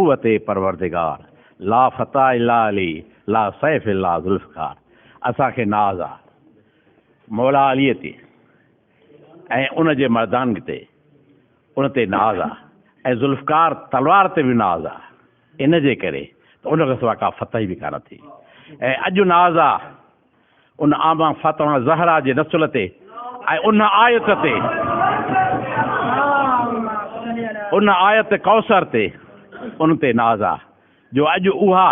क़ुव्वत परवरदिगार ला फ़ता इल्ला अली ला सैफ़ इल्ला ज़ुल्फ़िकार। असांखे नाज़ आहे मौला अलीअ ते ऐं उन जे मर्दानगी ते, उन ते नाज़ आहे ऐं ज़ुल्फ़िकार तलवार ते बि नाज़ आहे। इन जे करे त उन खां सवाइ का फ़तह बि कान थी। ऐं अॼु नाज़ आहे उन आमा फ़ातिमा ज़हरा जे नसुल ते ऐं उन आयत ते, उन आयत कौसर ते, उन ते नाज़ आहे जो अॼु उहा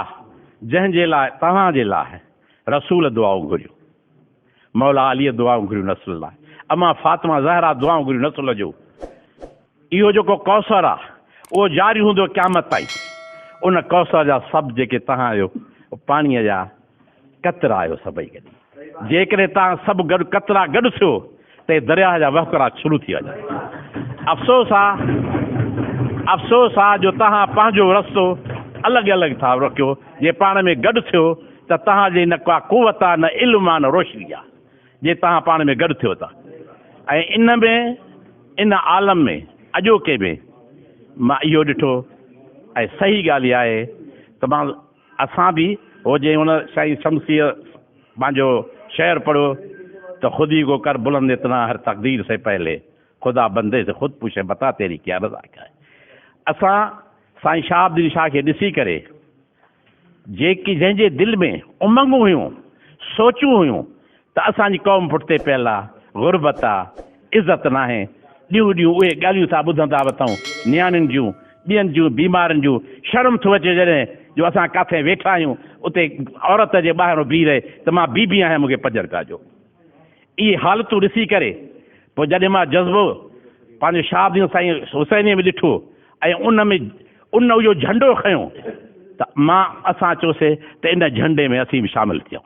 जंहिंजे लाइ तव्हांजे लाइ रसूल दुआऊं घुरियूं, मौला अलीअ दुआऊं घुरियूं नसुल लाइ, अमा फ़ातिमा ज़हरा दुआऊं घुरियूं नसुल जो, इहो जेको कौसर आहे उहो जारी हूंदो क़यामत ताईं। उन कौसर जा सभु जेके तव्हांजो पाणीअ जा कतरा आहियो सभई गॾु, जेकॾहिं तव्हां सभु गॾु कतरा गॾु थियो त दरिया जा वहकरा शुरू थी वञनि। अफ़सोस आहे जो तव्हां पंहिंजो रस्तो अलॻि अलॻि था रखियो। जे पाण में गॾु थियो त तव्हांजे न का क़ुव्वत आहे, न इल्मु आहे, न रोशनी आहे, जे तव्हां पाण में गॾु थियो था। ऐं इन में, इन आलम में, अॼोके में मां इहो ॾिठो ऐं सही ॻाल्हि इहा आहे त मां असां बि हो जे हुन साईं शमसीअ पंहिंजो शेर पढ़ो त ख़ुद ही को कर बुलंद इतना हर तक़दीर से पहले ख़ुदा बंदे से ख़ुद पूछे बता तेरी क्या रज़ा क्या है। असां साईं शहाबुद्दीन शाह खे ॾिसी करे जेकी जंहिंजे दिलि में उमंगूं हुयूं, सोचूं हुयूं त असांजी क़ौम पुठिते पियल आहे, ग़ुरबत आहे, इज़त नाहे, ॾींहं ॾींहं उहे ॻाल्हियूं था ॿुधंदा वठूं, नियाणियुनि जूं, ॿियनि जूं, बीमारनि जूं, शर्म थो अचे जॾहिं जो असां किथे वेठा आहियूं उते औरत जे ॿाहिरि बीह रहे त मां बीबी आहियां, मूंखे पजर कजो। इहे हालतूं ॾिसी करे पोइ जॾहिं मां जज़्बो पंहिंजे शहाबुद्दीन साईं हुसैनीअ में ॾिठो ऐं उन में उन इहो झंडो खयों त असां चयोसीं त इन झंडे में असीं बि शामिलु थियूं।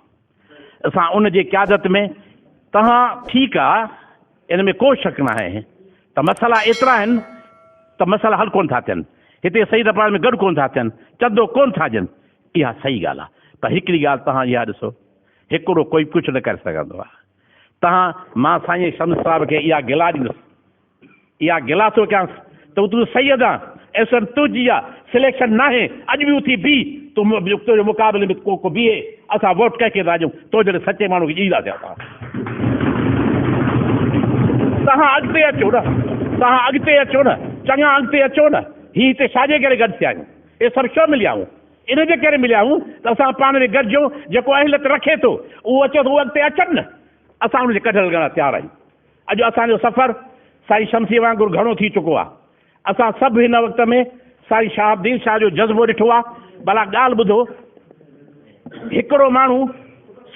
असां उन जे क़यादत में तव्हां ठीकु आहे, इन में को शक न आहे त मसइला एतिरा आहिनि त मसइला हल कोन था थियनि, हिते सही रपाइण में गॾु कोन था थियनि, चंदो कोन था ॾियनि। इहा सही ॻाल्हि आहे, पर हिकिड़ी ॻाल्हि तव्हां इहा ॾिसो, हिकिड़ो कोई कुझु न करे सघंदो आहे। तव्हां, मां साईं शम्स साहिब खे इहा गिला ॾींदुसि, इहा गिला थो कयांसि त तूं सैयद आहे, ऐसा तुंहिंजी आहे, सिलेक्शन न आहे, अॼु बि उथी बी तूं तुंहिंजे मुक़ाबले में को बीहे, असां वोट कंहिंखे था ॾियूं, तो जॾहिं सचे माण्हू खे ईंदासीं असां। तव्हां अॻिते अचो न, तव्हां अॻिते अचो न, चङा अॻिते अचो न। ही हिते छाजे करे गॾु थिया आहियूं, इहे सभु छो मिलिया आहियूं? इन जे करे मिलिया आहियूं त असां पाण में गॾिजूं, जेको अहलियत रखे थो उहो अचे थो, उहो अॻिते अचनि न, असां उनखे कढण लाइ तयारु आहियूं। अॼु असांजो सफ़र साईं शमसीअ वांगुरु घणो थी चुको आहे। असां सभु हिन वक़्त में साईं शहाबुद्दीन शाह जो जज़्बो ॾिठो आहे। भला ॻाल्हि ॿुधो, हिकिड़ो माण्हू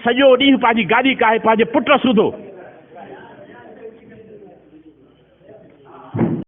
सॼो ॾींहुं पंहिंजी गाॾी काहे पंहिंजे पुट सूधो